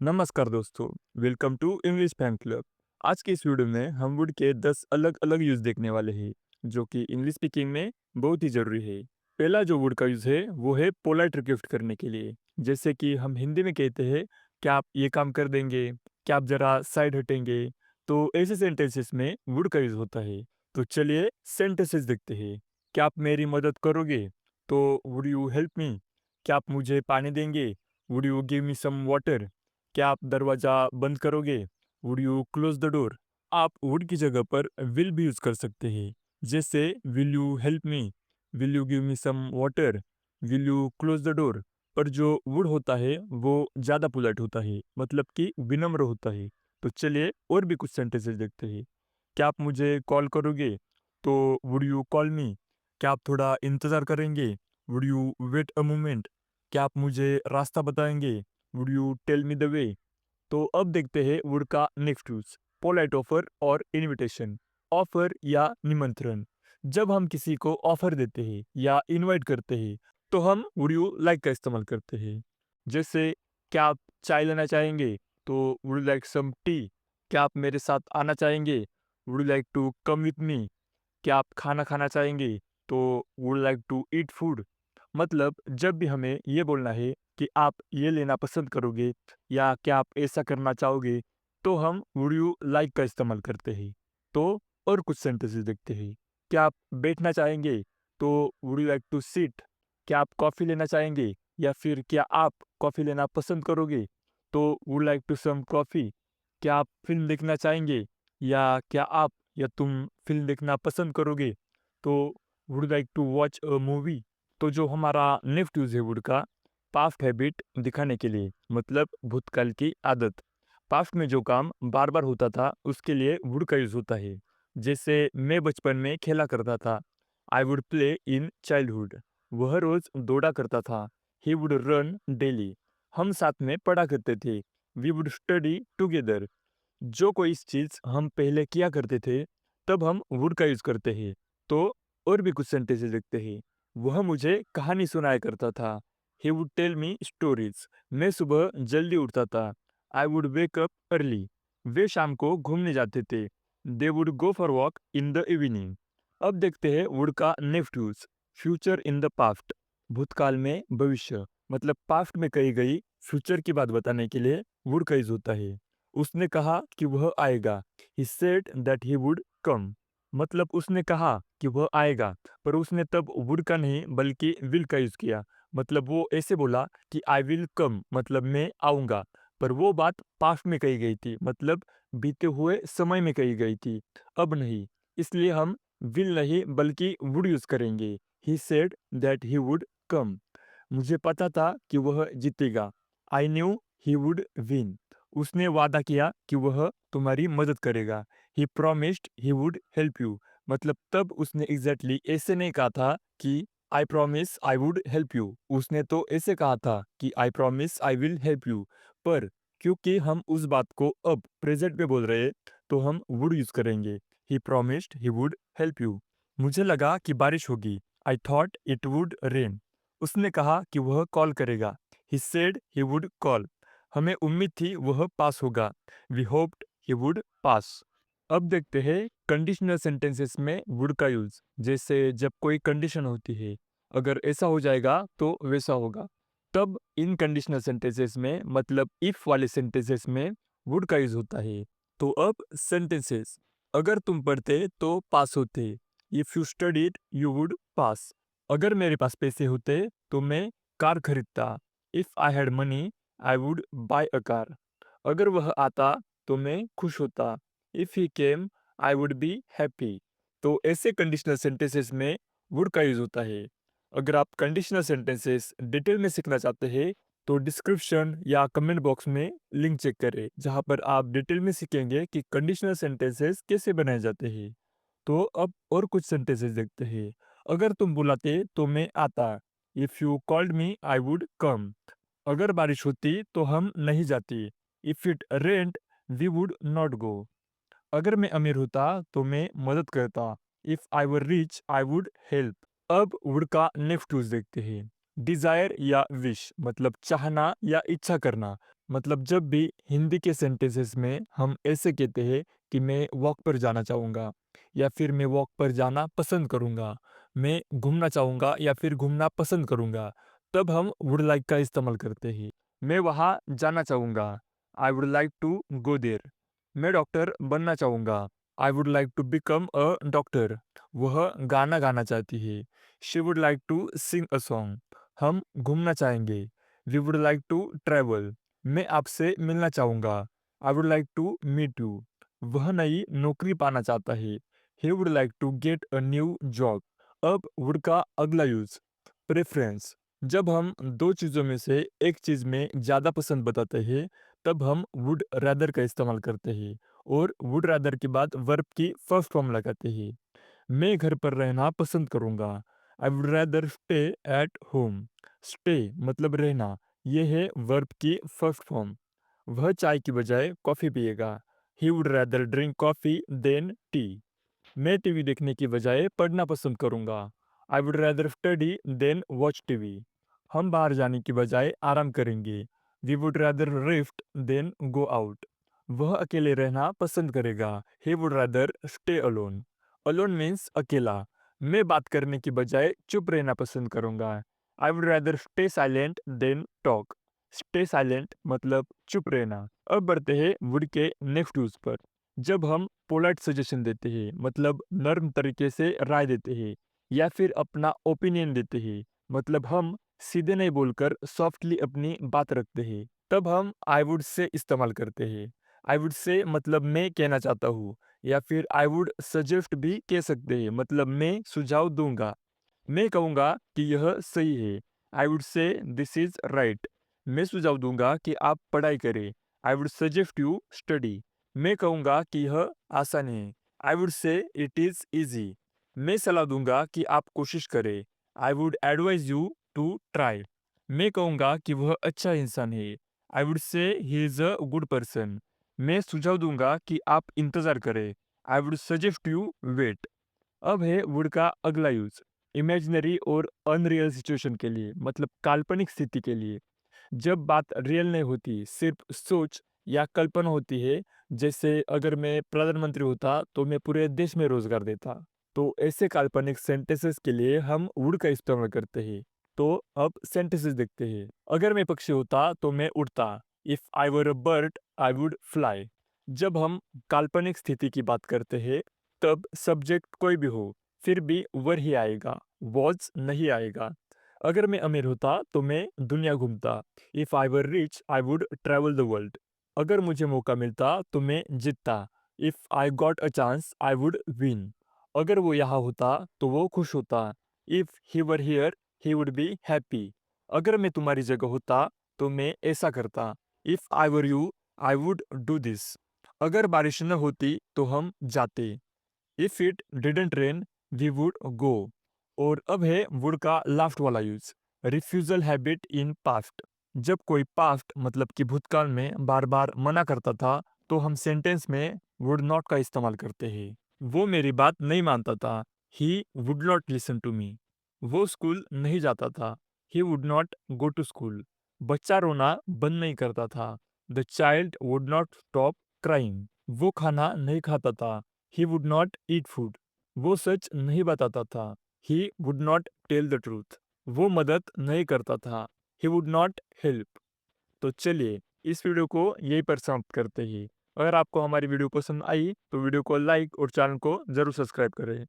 नमस्कार दोस्तों, welcome to English fan club. आज के इस वीडियो में हम वुड के 10 अलग अलग यूज़ देखने वाले हैं जो कि इंग्लिश स्पीकिंग में बहुत ही ज़रूरी है। पहला जो वुड का यूज़ है वो है पोलाइट रिक्वेस्ट करने के लिए। जैसे कि हम हिंदी में कहते हैं, क्या आप ये काम कर देंगे, क्या आप ज़रा साइड हटेंगे। तो ऐसे सेंटेंसेस में वुड का यूज़ होता है। तो चलिए सेंटेंसेस देखते हैं। क्या आप मेरी मदद करोगे? तो वुड यू हेल्प मी? क्या आप मुझे पानी देंगे? Would you give me some water? क्या आप दरवाज़ा बंद करोगे? Would you close the door? आप वुड की जगह पर विल भी यूज़ कर सकते हैं। जैसे will you help me? Will you give me some water? Will you close the door? पर जो वुड होता है वो ज़्यादा पोलाइट होता है, मतलब कि विनम्र होता है। तो चलिए और भी कुछ सेंटेंसेस देखते हैं। क्या आप मुझे कॉल करोगे? तो वुड यू कॉल मी? क्या आप थोड़ा इंतज़ार करेंगे? Would you wait a moment? क्या आप मुझे रास्ता बताएंगे? Would you tell me the way? तो अब देखते हैं वुड का नेक्स्ट यूज, पोलाइट ऑफर और इनविटेशन। ऑफर या निमंत्रण। जब हम किसी को ऑफर देते हैं या इनवाइट करते हैं तो हम वुड यू लाइक का इस्तेमाल करते हैं। जैसे, क्या आप चाय लेना चाहेंगे? तो वुड लाइक सम टी? क्या आप मेरे साथ आना चाहेंगे? Would like to come with me? क्या आप खाना खाना चाहेंगे? तो would like to eat food? मतलब जब भी हमें ये बोलना है कि आप ये लेना पसंद करोगे या क्या आप ऐसा करना चाहोगे, तो हम वुड यू लाइक का इस्तेमाल करते हैं। तो और कुछ सेंटेंसेस देखते हैं। क्या आप बैठना चाहेंगे? तो would you like to sit? क्या आप कॉफ़ी लेना चाहेंगे या फिर क्या आप कॉफ़ी लेना पसंद करोगे? तो would like to some coffee? क्या आप फ़िल्म देखना चाहेंगे या क्या आप या तुम फ़िल्म देखना पसंद करोगे? तो would like to watch a movie? तो जो हमारा नेक्स्ट यूज़ है वुड का, पास्ट हैबिट दिखाने के लिए, मतलब भूतकाल की आदत। पास्ट में जो काम बार बार होता था उसके लिए वुड का यूज़ होता है। जैसे, मैं बचपन में खेला करता था। I would play in childhood. वह रोज दौड़ा करता था। He would run daily. हम साथ में पढ़ा करते थे। We would study together. जो कोई चीज़ हम पहले किया करते थे, तब हम वुड का यूज़ करते हैं। तो और भी कुछ सेंटेंसेस लिखते हैं। वह मुझे कहानी सुनाया करता था। He would tell me stories. मैं सुबह जल्दी उठता था। I would wake up early. वे शाम को घूमने जाते थे। They would go for walk in the evening. अब देखते हैं वुड का next use, future in the past. भूतकाल में भविष्य, मतलब पास्ट में कही गई फ्यूचर की बात बताने के लिए वुड का यूज होता है। उसने कहा कि वह आएगा। He said that he would come. मतलब उसने कहा कि वह आएगा, पर उसने तब वुड का नहीं बल्कि विल का यूज किया। मतलब वो ऐसे बोला कि आई विल कम, मतलब मैं आऊंगा। पर वो बात पास्ट में कही गई थी, मतलब बीते हुए समय में कही गई थी, अब नहीं। इसलिए हम विल नहीं बल्कि वुड यूज करेंगे। He said that he would come. मुझे पता था कि वह जीतेगा। I knew he would win. उसने वादा किया कि वह तुम्हारी मदद करेगा। ही promised he would help you. मतलब तब उसने एग्जैक्टली ऐसे नहीं कहा था कि I promise I would help you. उसने तो ऐसे कहा था कि I promise I will help you. पर क्योंकि हम उस बात को अब प्रेजेंट में बोल रहे हैं, तो हम वुड यूज करेंगे। He promised he would help you. मुझे लगा कि बारिश होगी। I thought it would rain. उसने कहा कि वह कॉल करेगा। He said he would call. हमें उम्मीद थी वह पास होगा। We hoped he would pass. अब देखते हैं कंडीशनल सेंटेंसेस में वुड का यूज। जैसे जब कोई कंडीशन होती है, अगर ऐसा हो जाएगा तो वैसा होगा, तब इन कंडीशनल सेंटेंसेस में, मतलब इफ वाले सेंटेंसेस में वुड का यूज होता है। तो अब सेंटेंसेस, अगर तुम पढ़ते तो पास होते। If you studied you would पास। अगर मेरे पास पैसे होते तो मैं कार खरीदता। If I had money I would buy a car. अगर वह आता तो मैं खुश होता। If he came I would be happy. तो ऐसे कंडीशनल सेंटेंसेस में वुड का यूज होता है। अगर आप कंडीशनल सेंटेंसेस डिटेल में सीखना चाहते हैं तो डिस्क्रिप्शन या कमेंट बॉक्स में लिंक चेक करें, जहां पर आप डिटेल में सीखेंगे कि कंडीशनल सेंटेंसेस कैसे बनाए जाते हैं। तो अब और कुछ सेंटेंसेस देखते हैं। अगर तुम बुलाते तो मैं आता। If you called me I would come. अगर बारिश होती तो हम नहीं जाती। If it rained we would not go. अगर मैं अमीर होता तो मैं मदद करता। If I were rich I would help. अब वुड का नेक्स्ट यूज देखते हैं। डिजायर या विश, मतलब चाहना या इच्छा करना। मतलब जब भी हिंदी के सेंटेंसेस में हम ऐसे कहते हैं कि मैं वॉक पर जाना चाहूँगा या फिर मैं वॉक पर जाना पसंद करूँगा, मैं घूमना चाहूँगा या फिर घूमना पसंद करूँगा, तब हम वुड लाइक का इस्तेमाल करते हैं। मैं वहाँ जाना चाहूँगा, I would like to go there. मैं डॉक्टर बनना चाहूँगा, I would like to become a doctor. वह गाना गाना चाहती है, she would like to sing a song. हम घूमना चाहेंगे, we would like to travel. मैं आपसे मिलना चाहूँगा, I would like to meet you. वह नई नौकरी पाना चाहता है, he would like to get a new job. अब वुड का अगला यूज, प्रेफरेंस। जब हम दो चीज़ों में से एक चीज़ में ज़्यादा पसंद बताते हैं, तब हम वुड रैदर का इस्तेमाल करते हैं और वुड रैदर के बाद वर्ब की फर्स्ट फॉर्म लगाते हैं। मैं घर पर रहना पसंद करूँगा, I would rather stay at home. Stay मतलब रहना, ये है वर्ब की फर्स्ट फॉर्म। वह चाय की बजाय कॉफ़ी पिएगा, he would rather drink coffee than tea. मैं टीवी देखने की बजाय पढ़ना पसंद करूँगा, I would rather study than watch TV. हम बाहर जाने की बजाय आराम करेंगे, we would rather rest than go out. वह अकेले रहना पसंद करेगा, he would rather stay alone. Alone means अकेला। मैं बात करने की बजाय चुप रहना पसंद करूँगा, I would rather stay silent than talk. Stay silent मतलब चुप रहना। अब बढ़ते हैं वुड के नेक्स्ट यूज पर। जब हम पोलाइट सजेशन देते हैं, मतलब नर्म तरीके से राय देते हैं या फिर अपना ओपिनियन देते हैं, मतलब हम सीधे नहीं बोलकर सॉफ्टली अपनी बात रखते हैं, तब हम आई वुड से इस्तेमाल करते हैं। आई वुड से मतलब मैं कहना चाहता हूँ, या फिर आई वुड सजेस्ट भी कह सकते हैं, मतलब मैं सुझाव दूंगा। मैं कहूँगा कि यह सही है, I would say this is right. मैं सुझाव दूंगा कि आप पढ़ाई करें, I would suggest you study. मैं कहूँगा कि यह आसान है, I would say it is easy. मैं सलाह दूंगा कि आप कोशिश करें, I would advise you to try. मैं कहूँगा कि वह अच्छा इंसान है, I would say he is a good person. मैं सुझाव दूंगा कि आप इंतज़ार करें, I would suggest you wait. अब है वुड का अगला यूज, इमेजिनरी और अनरियल सिचुएशन के लिए, मतलब काल्पनिक स्थिति के लिए। जब बात रियल नहीं होती, सिर्फ सोच या कल्पना होती है, जैसे अगर मैं प्रधानमंत्री होता तो मैं पूरे देश में रोजगार देता, तो ऐसे काल्पनिक सेंटेंसेस के लिए हम वुड का इस्तेमाल करते हैं। तो अब सेंटेंसेस देखते हैं। अगर मैं पक्षी होता तो मैं उड़ता, if I were a bird I would fly. जब हम काल्पनिक स्थिति की बात करते हैं, तब सब्जेक्ट कोई भी हो, फिर भी वर ही आएगा, वॉज नहीं आएगा। अगर मैं अमीर होता तो मैं दुनिया घूमता, if I were rich I would travel the world. अगर मुझे मौका मिलता तो मैं जीतता, if I got a chance I would win. अगर वो यहाँ होता तो वो खुश होता, if he were here he would be happy. अगर मैं तुम्हारी जगह होता तो मैं ऐसा करता, if I were you I would do this. अगर बारिश न होती तो हम जाते, if it didn't rain we would go. और अब है वुड का लास्ट वाला use, refusal habit in past. जब कोई पास्ट मतलब कि भूतकाल में बार बार मना करता था, तो हम सेंटेंस में वुड नॉट का इस्तेमाल करते हैं। वो मेरी बात नहीं मानता था, he would not listen to me. वो स्कूल नहीं जाता था, he would not go to school. बच्चा रोना बंद नहीं करता था, the child would not stop crying. वो खाना नहीं खाता था, he would not eat food. वो सच नहीं बताता था, he would not tell the truth. वो मदद नहीं करता था, ही वुड नॉट हेल्प। तो चलिए, इस वीडियो को यहीं पर समाप्त करते हैं। अगर आपको हमारी वीडियो पसंद आई तो वीडियो को लाइक और चैनल को जरूर सब्सक्राइब करें।